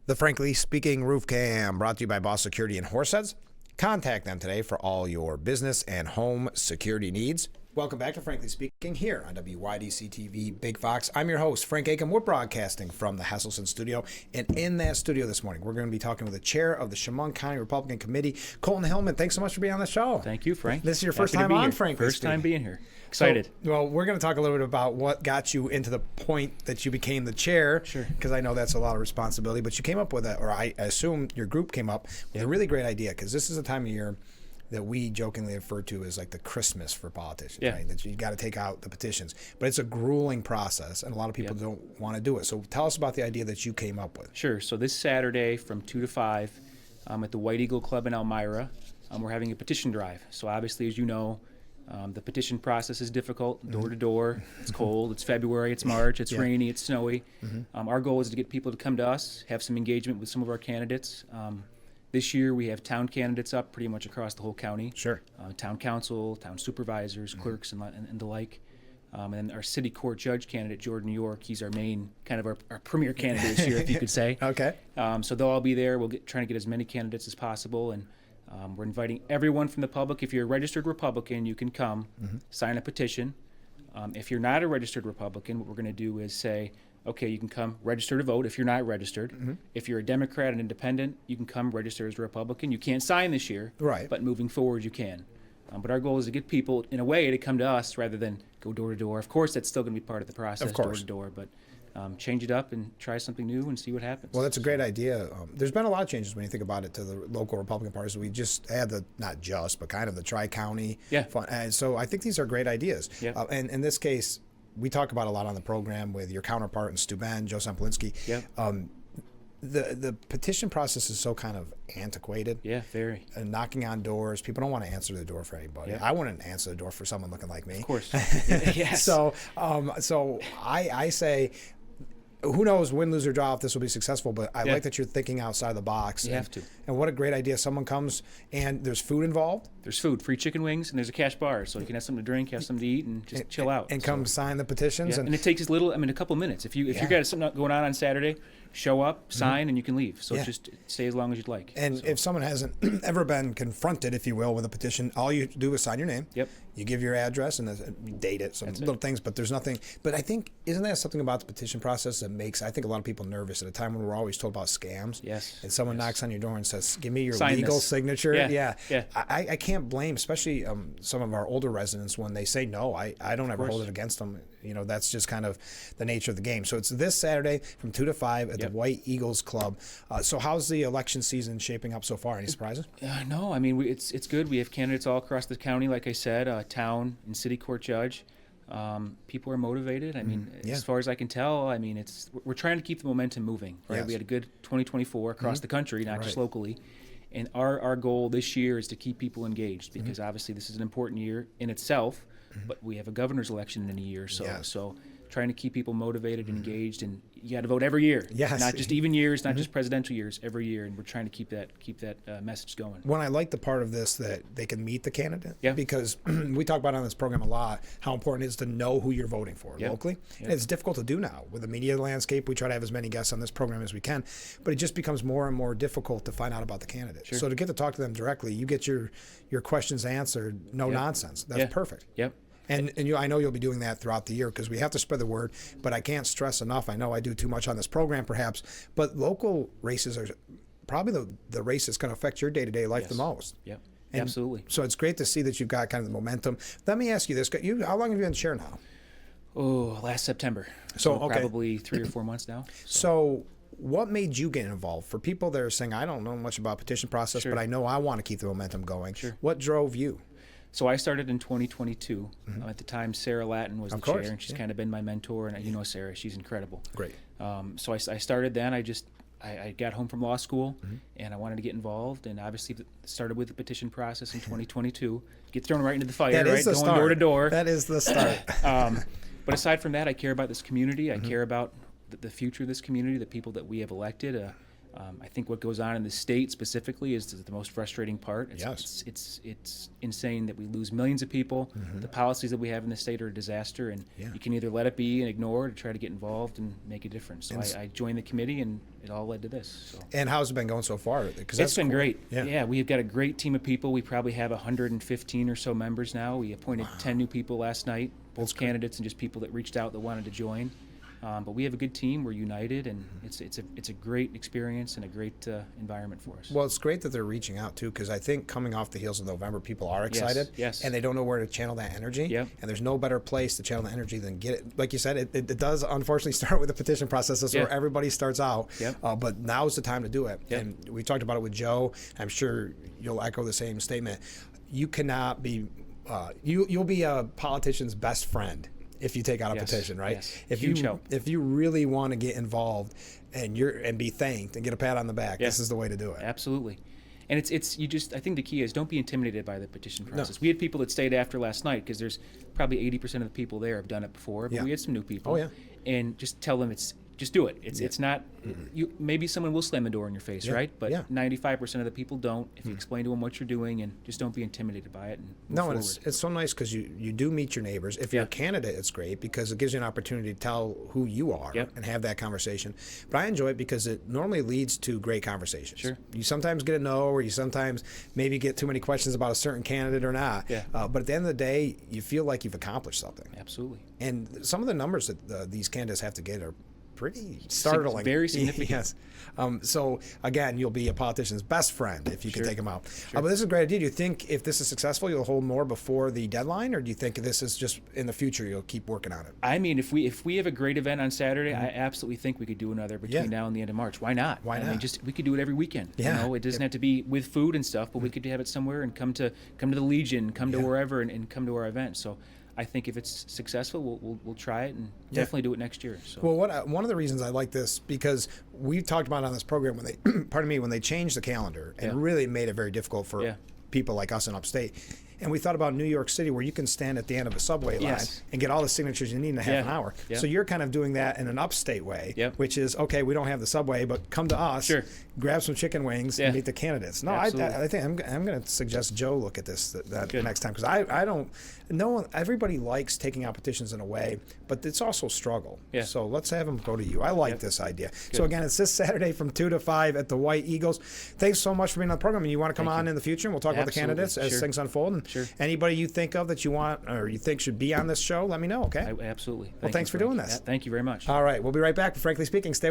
The Frankly Speaking Roof Cam, brought to you by Boss Security and Horseheads. Contact them today for all your business and home security needs. Welcome back to Frankly Speaking here on WYDC TV Big Fox. I'm your host, Frank Acomb. We're broadcasting from the Hesselson studio. And in that studio this morning, we're going to be talking with the chair of the Chemung County Republican Committee, Colton Hillman. Thanks so much for being on the show. Thank you, Frank. This is your first time on, Frank. First time being here. Excited. So, well, we're going to talk a little bit about what got you into the point that you became the chair. Sure. Because I know that's a lot of responsibility. But you came up with or I assume your group came up with a really great idea, because this is a time of year that we jokingly refer to as like the Christmas for politicians, right? That you got to take out the petitions. But it's a grueling process, and a lot of people don't want to do it. So tell us about the idea that you came up with. Sure. So this Saturday from 2 to 5 at the White Eagle Club in Elmira, we're having a petition drive. So obviously, as you know, the petition process is difficult, door to door. It's cold, it's February, it's March, it's rainy, it's snowy. Our goal is to get people to come to us, have some engagement with some of our candidates. This year we have town candidates up pretty much across the whole county. Sure. Town council, town supervisors, clerks, and the like. And our city court judge candidate, Jordan York, he's our main, kind of our premier candidate this year, if you could say. Okay. So they'll all be there. We'll trying to get as many candidates as possible. And we're inviting everyone from the public. If you're a registered Republican, you can come, sign a petition. If you're not a registered Republican, what we're going to do is say, okay, you can come register to vote if you're not registered. If you're a Democrat and independent, you can come register as a Republican. You can't sign this year, right? But moving forward, you can. But our goal is to get people, in a way, to come to us rather than go door to door. Of course, that's still going to be part of the process, door to door, but change it up and try something new and see what happens. Well, that's a great idea. There's been a lot of changes when you think about it to the local Republican parties. We just had not just, but kind of the Tri-County fund. And so I think these are great ideas. And in this case, we talk about a lot on the program with your counterpart in Steuben, Joe Sempolinski. The petition process is so kind of antiquated. Yeah, very. And knocking on doors. People don't want to answer the door for anybody. I wouldn't answer the door for someone looking like me. Of course. Yes. So I say, who knows, win, lose, or draw, if this will be successful, but I like that you're thinking outside the box. You have to. And what a great idea. Someone comes and there's food involved. There's food, free chicken wings, and there's a cash bar, so you can have something to drink, have something to eat, and just chill out. And come sign the petitions. And it takes as little, a couple minutes. If you got something going on Saturday, show up, sign, and you can leave. So just stay as long as you'd like. And if someone hasn't ever been confronted, if you will, with a petition, all you do is sign your name. You give your address and you date it, some little things, but there's nothing. But I think, isn't that something about the petition process that makes, I think, a lot of people nervous at a time when we're always told about scams? Yes. And someone knocks on your door and says, give me your Sign legal this. signature. Yeah. I can't blame, especially some of our older residents, when they say no. I don't ever hold it against them. You know, that's just kind of the nature of the game. So it's this Saturday from 2 to 5 at the White Eagles Club. So how's the election season shaping up so far? Any surprises? No, I mean, it's good. We have candidates all across the county, like I said, town and city court judge. People are motivated. I mean, as far as I can tell, I mean, we're trying to keep the momentum moving, right? We had a good 2024 across the country, not just locally. And our goal this year is to keep people engaged, because obviously this is an important year in itself, but we have a governor's election in a year or so. So trying to keep people motivated and engaged, and you got to vote every year. Not just even years, not just presidential years, every year, and we're trying to keep that message going. When I like the part of this that they can meet the candidate, because we talk about on this program a lot how important it is to know who you're voting for locally. And it's difficult to do now with the media landscape. We try to have as many guests on this program as we can, but it just becomes more and more difficult to find out about the candidate. So to get to talk to them directly, you get your questions answered, no nonsense. That's perfect. And I know you'll be doing that throughout the year, because we have to spread the word, but I can't stress enough. I know I do too much on this program perhaps, but local races are probably the race that's going to affect your day-to-day life the most. And absolutely. So it's great to see that you've got kind of the momentum. Let me ask you this. How long have you been chair now? Last September. So probably 3 or 4 months now. So what made you get involved? For people that are saying, I don't know much about petition process, but I know I want to keep the momentum going. What drove you? So I started in 2022. At the time, Sarah Latin was the chair, and she's kind of been my mentor. And you know Sarah, she's incredible. Great. So I started then. I got home from law school, and I wanted to get involved. And obviously started with the petition process in 2022. Get thrown right into the fire, right? Going door to door. That is the start. But aside from that, I care about this community. I care about the future of this community, the people that we have elected. I think what goes on in the state specifically is the most frustrating part. Yes. It's insane that we lose millions of people. The policies that we have in the state are a disaster, and you can either let it be and ignore it or try to get involved and make a difference. So I joined the committee, and it all led to this. So. And how's it been going so far? It's been great. Yeah, we've got a great team of people. We probably have 115 or so members now. We appointed 10 new people last night, both candidates and just people that reached out that wanted to join. But we have a good team. We're united, and it's a great experience and a great environment for us. Well, it's great that they're reaching out too, because I think coming off the heels of November, people are excited, yes. and they don't know where to channel that energy. Yep. And there's no better place to channel the energy than get it. Like you said, it does unfortunately start with the petition process. That's where everybody starts out. Yep. But now's the time to do it. Yep. And we talked about it with Joe. I'm sure you'll echo the same statement. You cannot be. You'll be a politician's best friend if you take out a petition, right? Yes. If you really want to get involved and be thanked and get a pat on the back, this is the way to do it. Absolutely. And I think the key is don't be intimidated by the petition process. No. We had people that stayed after last night because there's probably 80% of the people there have done it before, but we had some new people. Oh, yeah. And just tell them just do it. It's not maybe someone will slam the door in your face, right? But 95% of the people don't. If you explain to them what you're doing, and just don't be intimidated by it and move forward. And it's so nice because you do meet your neighbors. If you're a candidate, it's great because it gives you an opportunity to tell who you are and have that conversation. But I enjoy it because it normally leads to great conversations. Sure. You sometimes get a no, or you sometimes maybe get too many questions about a certain candidate or not. Yeah. But at the end of the day, you feel like you've accomplished something. Absolutely. And some of the numbers that these candidates have to get are pretty startling. Very significant. Yes. So again, you'll be a politician's best friend if you can take them out. Sure. But this is a great idea. Do you think if this is successful, you'll hold more before the deadline, or do you think this is just in the future you'll keep working on it? I mean, if we have a great event on Saturday, I absolutely think we could do another between now and the end of March. Why not? Why not? I mean, we could do it every weekend. Yeah. You know, it doesn't have to be with food and stuff, but we could have it somewhere and come to the Legion, come to wherever, and come to our event. So I think if it's successful, we'll try it and definitely do it next year. So. Well, one of the reasons I like this, because we talked about it on this program when they when they changed the calendar and really made it very difficult for people like us in upstate. And we thought about New York City, where you can stand at the end of a subway line and get all the signatures you need in a half an hour. Yeah. So you're kind of doing that in an upstate way, which is, okay, we don't have the subway, but come to us, grab some chicken wings, and meet the candidates. No, I think I'm going to suggest Joe look at this that next time, because I don't know. Everybody likes taking out petitions in a way, but it's also a struggle. Yeah. So let's have them go to you. I like this idea. Good. So again, it's this Saturday from 2 to 5 at the White Eagles. Thanks so much for being on the program. And you want to come on in the future, and we'll talk about the candidates as things unfold. And anybody you think of that you want or you think should be on this show, let me know, okay? Absolutely. Thanks for doing this. Thank you very much. All right. We'll be right back. Frankly Speaking, stay with us.